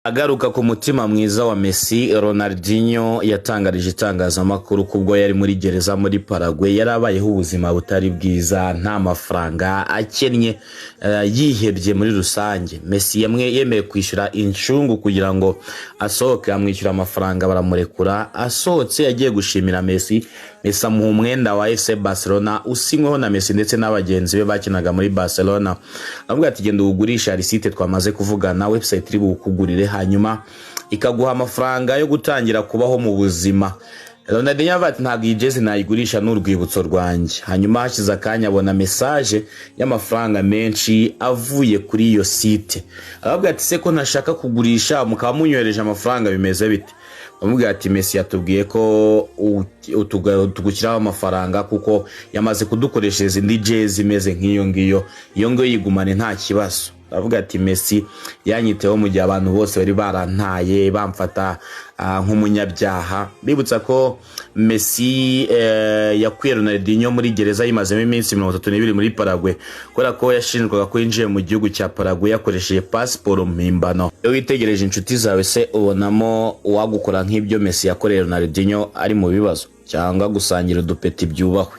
Agaruka ku mutima mwiza wa Messi, Ronaldinho yatangarije itangazamakuru kubwo yari muri gereza muri Paraguay yarabayeho ubuzima butari bwiza, nta mafaranga, akennye, yihebye muri rusange. Messi yemeye kwishyura inshungu kugira ngo asohoke, amwishyura amafaranga baramurekura. Asohotse yagiye gushimira Messi amuha umwenda wa FC Barcelona usinyweho na Messi ndetse n'abagenzi be bakinaga muri Barcelona. Avuga ati genda ugurisha risite twamaze kuvugana, website iri bukugurire hanyuma ikaguha amafaranga yo gutangira kubaho mu buzima. Ronaldinho avuga ati ntabwo iyi jezi nayigurisha n'urwibutso rwanjye. Hanyuma hashize akanya abona message y'amafaranga menshi avuye kuri iyo site. Aravuga ati se ko ntashaka kugurisha mukaba munyohereje amafaranga bimeze bite? Bamubwira ati Messi yatubwiye ko tugukiraho amafaranga kuko yamaze kudukoreshereza indi jezi imeze nk'iyo ngiyo, iyo ngo yigumane nta kibazo. Avuga ati Messi yanyiteho mu gihe abantu bose bari barantaye bamfata nk'umunyabyaha. Bibutsa ko Messi yakwiye Ronaldinho muri gereza yimazemo iminsi 32 muri Paraguay kubera ko yashinjwaga ko yinjiye mu gihugu cya Paraguay yakoresheje passport mpimbano. Iyo witegereje inshuti zawe se ubonamo uwagukora nk'ibyo Messi yakoreye Ronaldinho ari mu bibazo cyangwa gusangira udupeti byubahwe?